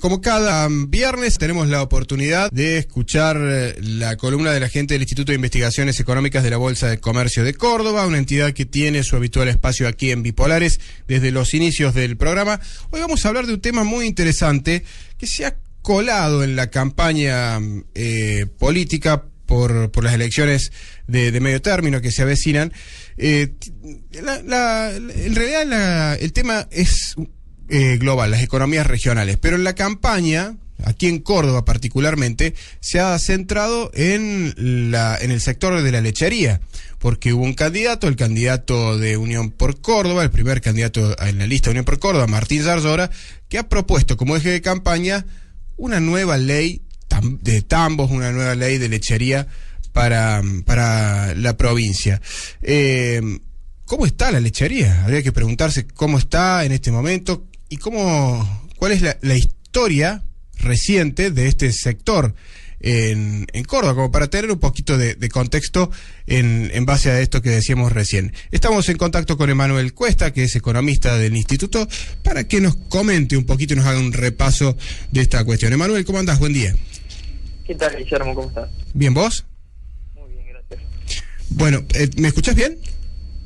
Como cada viernes tenemos la oportunidad de escuchar la columna de la gente del Instituto de Investigaciones Económicas de la Bolsa de Comercio de Córdoba, una entidad que tiene su habitual espacio aquí en Bipolares desde los inicios del programa. Hoy vamos a hablar de un tema muy interesante que se ha colado en la campaña política por las elecciones de medio término que se avecinan. En realidad el tema es global, las economías regionales, pero en la campaña, aquí en Córdoba particularmente, se ha centrado en el sector de la lechería, porque hubo un candidato, el candidato de Unión por Córdoba, el primer candidato en la lista de Unión por Córdoba, Martín Zarzora, que ha propuesto como eje de campaña una nueva ley de tambos, una nueva ley de lechería para la provincia. ¿Cómo está la lechería? Habría que preguntarse cómo está en este momento y cuál es la historia reciente de este sector en Córdoba, como para tener un poquito de contexto en base a esto que decíamos recién. Estamos en contacto con Emanuel Cuesta, que es economista del instituto, para que nos comente un poquito y nos haga un repaso de esta cuestión. Emanuel, ¿cómo andás? Buen día. ¿Qué tal, Guillermo? ¿Cómo estás? ¿Bien, vos? Muy bien, gracias. Bueno, ¿me escuchás bien?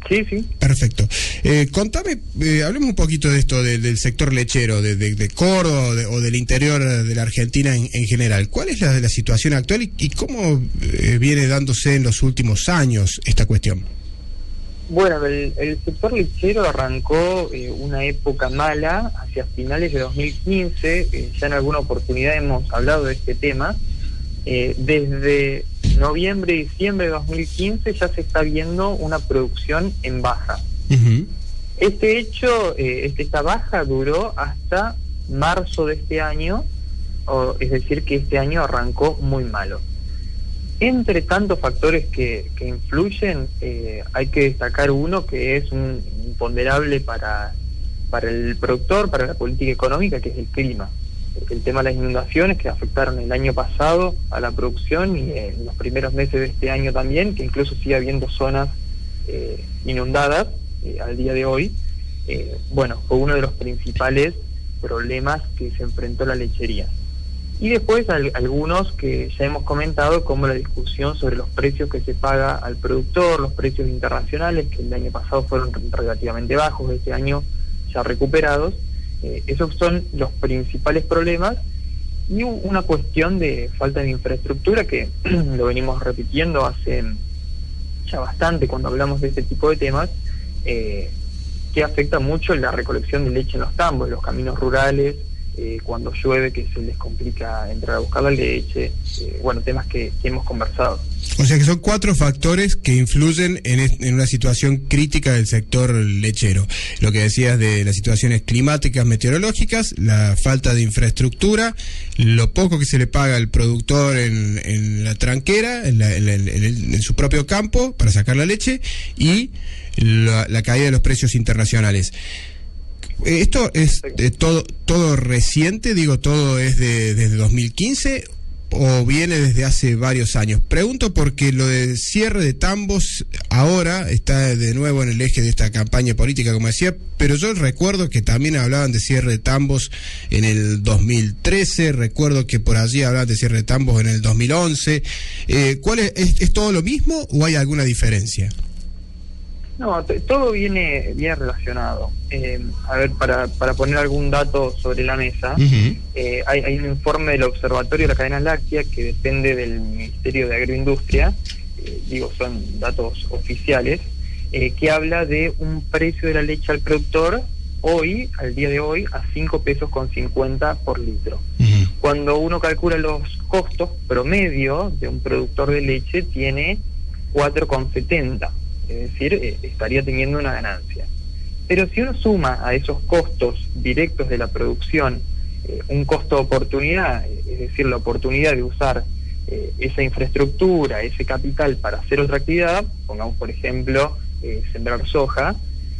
Sí, sí. Perfecto. Contame, hablemos un poquito de esto, del sector lechero, de Córdoba o del interior de la Argentina en general. ¿Cuál es la situación actual y cómo viene dándose en los últimos años esta cuestión? Bueno, el sector lechero arrancó una época mala hacia finales de 2015. Ya en alguna oportunidad hemos hablado de este tema. Desde noviembre y diciembre de 2015 ya se está viendo una producción en baja. Uh-huh. Este hecho, esta baja duró hasta marzo de este año, es decir que este año arrancó muy malo. Entre tantos factores que influyen, hay que destacar uno que es un imponderable para el productor, para la política económica, que es el clima. El tema de las inundaciones que afectaron el año pasado a la producción y en los primeros meses de este año también, que incluso sigue habiendo zonas inundadas al día de hoy. Bueno, fue uno de los principales problemas que se enfrentó la lechería. Y después algunos que ya hemos comentado, como la discusión sobre los precios que se paga al productor, los precios internacionales, que el año pasado fueron relativamente bajos, este año ya recuperados. Esos son los principales problemas, y una cuestión de falta de infraestructura que lo venimos repitiendo hace ya bastante cuando hablamos de este tipo de temas, que afecta mucho la recolección de leche en los tambos, los caminos rurales, cuando llueve que se les complica entrar a buscar la leche, bueno, temas que hemos conversado. O sea que son 4 factores que influyen en una situación crítica del sector lechero. Lo que decías de las situaciones climáticas, meteorológicas, la falta de infraestructura, lo poco que se le paga al productor en la tranquera, en su propio campo para sacar la leche, y la caída de los precios internacionales. ¿Esto es todo reciente? Digo, ¿todo es desde 2015 o viene desde hace varios años? Pregunto porque lo de cierre de tambos ahora está de nuevo en el eje de esta campaña política, como decía, pero yo recuerdo que también hablaban de cierre de tambos en el 2013, recuerdo que por allí hablaban de cierre de tambos en el 2011. ¿Cuál es todo lo mismo o hay alguna diferencia? No, todo viene relacionado. A ver, para poner algún dato sobre la mesa, uh-huh. Hay un informe del Observatorio de la Cadena Láctea que depende del Ministerio de Agroindustria, son datos oficiales, que habla de un precio de la leche al productor hoy, al día de hoy, a 5 pesos con 50 por litro. Uh-huh. Cuando uno calcula los costos promedio de un productor de leche, tiene 4,70. Es decir, estaría teniendo una ganancia. Pero si uno suma a esos costos directos de la producción un costo de oportunidad, es decir, la oportunidad de usar esa infraestructura, ese capital para hacer otra actividad, pongamos por ejemplo sembrar soja,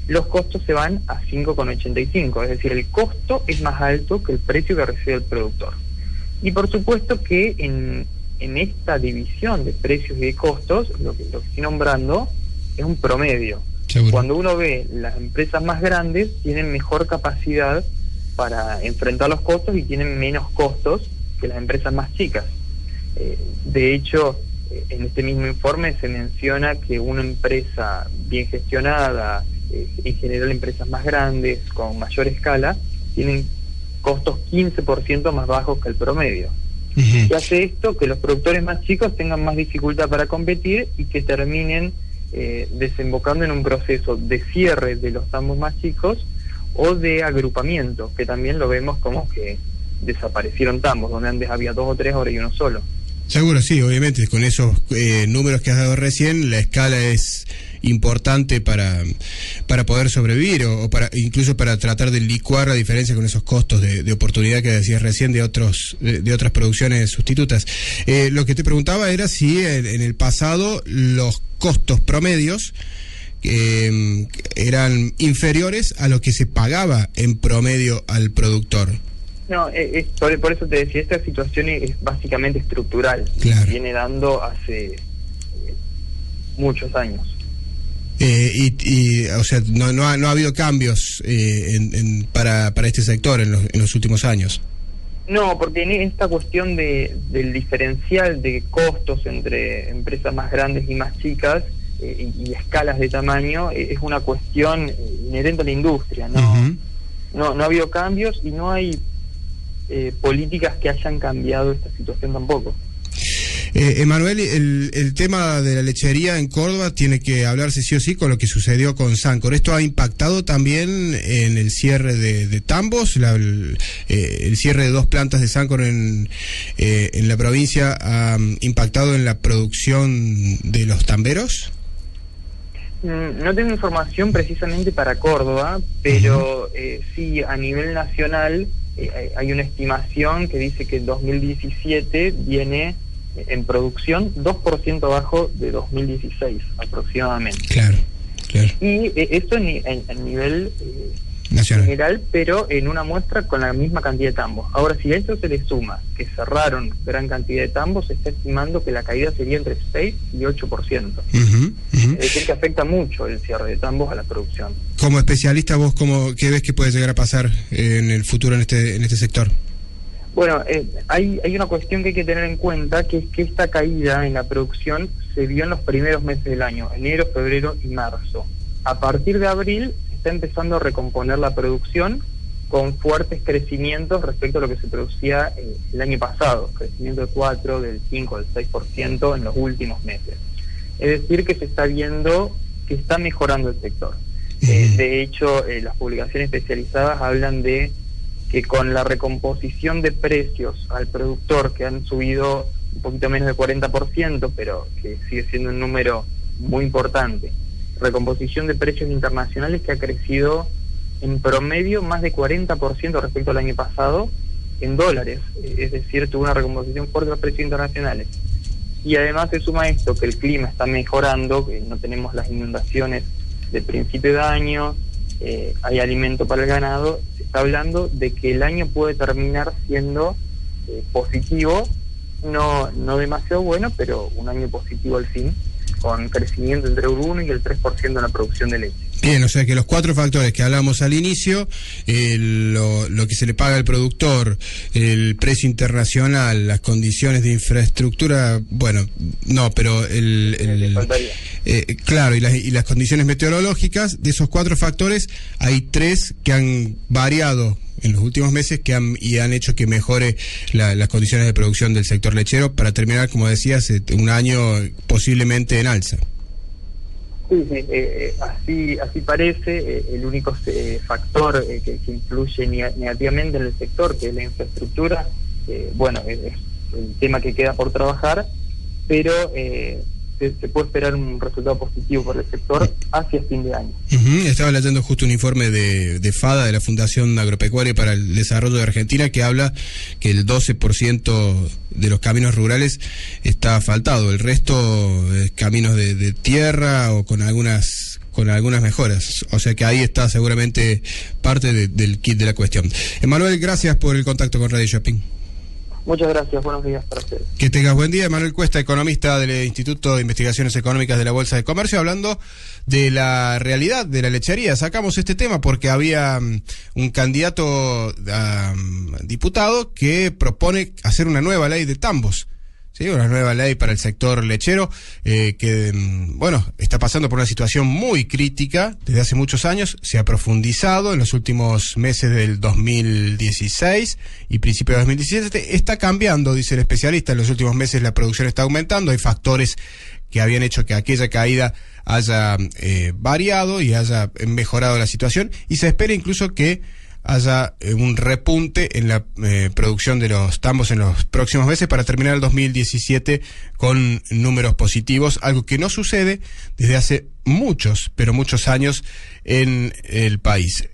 los costos se van a 5,85, es decir, el costo es más alto que el precio que recibe el productor. Y por supuesto que en esta división de precios y de costos, lo que estoy nombrando es un promedio. Seguro. Cuando uno ve las empresas más grandes, tienen mejor capacidad para enfrentar los costos y tienen menos costos que las empresas más chicas. De hecho, en este mismo informe se menciona que una empresa bien gestionada, en general empresas más grandes, con mayor escala, tienen costos 15% más bajos que el promedio. ¿Qué hace esto? Que los productores más chicos tengan más dificultad para competir y que terminen desembocando en un proceso de cierre de los tambos más chicos o de agrupamiento, que también lo vemos como que desaparecieron tambos, donde antes había 2 o 3, ahora hay uno solo. Seguro, sí, obviamente, con esos números que has dado recién, la escala es importante para poder sobrevivir o para incluso para tratar de licuar la diferencia con esos costos de oportunidad que decías recién de otras producciones sustitutas. Lo que te preguntaba era si en el pasado los costos promedios eran inferiores a lo que se pagaba en promedio al productor. No, por eso te decía, esta situación es básicamente estructural. Claro. Viene dando hace muchos años. O sea, no ha habido cambios para este sector en los últimos años. No, porque en esta cuestión del diferencial de costos entre empresas más grandes y más chicas y escalas de tamaño es una cuestión inherente a la industria. No ha habido cambios y no hay políticas que hayan cambiado esta situación tampoco. Emanuel, el tema de la lechería en Córdoba tiene que hablarse sí o sí con lo que sucedió con Sancor. ¿Esto ha impactado también en el cierre de tambos? El cierre de 2 plantas de Sancor en la provincia ha impactado en la producción de los tamberos. No tengo información precisamente para Córdoba, pero sí, a nivel nacional hay una estimación que dice que 2017 viene en producción 2% abajo de 2016 aproximadamente. Claro. Y esto en nivel nacional, general, pero en una muestra con la misma cantidad de tambos. Ahora, si a eso se le suma que cerraron gran cantidad de tambos, se está estimando que la caída sería entre 6 y 8%. Es decir, que afecta mucho el cierre de tambos a la producción. Como especialista, vos ¿qué ves que puede llegar a pasar en el futuro en este sector? Bueno, hay una cuestión que hay que tener en cuenta, que es que esta caída en la producción se vio en los primeros meses del año, enero, febrero y marzo. A partir de abril está empezando a recomponer la producción con fuertes crecimientos respecto a lo que se producía el año pasado, crecimiento del 4, del 5, del 6% en los últimos meses. Es decir, que se está viendo que está mejorando el sector. De hecho, las publicaciones especializadas hablan de que con la recomposición de precios al productor, que han subido un poquito menos de 40%, pero que sigue siendo un número muy importante, recomposición de precios internacionales que ha crecido en promedio más de 40% respecto al año pasado en dólares, es decir, tuvo una recomposición fuerte de los precios internacionales. Y además se suma esto, que el clima está mejorando, que no tenemos las inundaciones de principio de año, hay alimento para el ganado. Se está hablando de que el año puede terminar siendo positivo, no demasiado bueno, pero un año positivo al fin, con crecimiento entre el 1 y el 3% en la producción de leche. Bien, o sea que los 4 factores que hablamos al inicio, lo que se le paga al productor, el precio internacional, las condiciones de infraestructura, bueno, no, pero claro, y las condiciones meteorológicas, de esos 4 factores, hay 3 que han variado en los últimos meses y han hecho que mejore las condiciones de producción del sector lechero para terminar, como decías, un año posiblemente en alza. Sí, así parece. El único factor que influye negativamente en el sector, que es la infraestructura, bueno, es el tema que queda por trabajar, pero se puede esperar un resultado positivo por el sector hacia fin de año. Estaba leyendo justo un informe de FADA, de la Fundación Agropecuaria para el Desarrollo de Argentina, que habla que el 12% de los caminos rurales está asfaltado, el resto es caminos de tierra o con algunas mejoras, o sea que ahí está seguramente parte del kit de la cuestión. Emanuel, gracias por el contacto con Radio Shopping. Muchas gracias, buenos días para ustedes. Que tengas buen día. Manuel Cuesta, economista del Instituto de Investigaciones Económicas de la Bolsa de Comercio, hablando de la realidad de la lechería. Sacamos este tema porque había un candidato a diputado que propone hacer una nueva ley de tambos. Sí, una nueva ley para el sector lechero que, bueno, está pasando por una situación muy crítica desde hace muchos años. Se ha profundizado en los últimos meses del 2016 y principios de 2017. Está cambiando, dice el especialista. En los últimos meses la producción está aumentando. Hay factores que habían hecho que aquella caída haya variado y haya mejorado la situación. Y se espera incluso que haya un repunte en la producción de los tambos en los próximos meses para terminar el 2017 con números positivos, algo que no sucede desde hace muchos, pero muchos años en el país.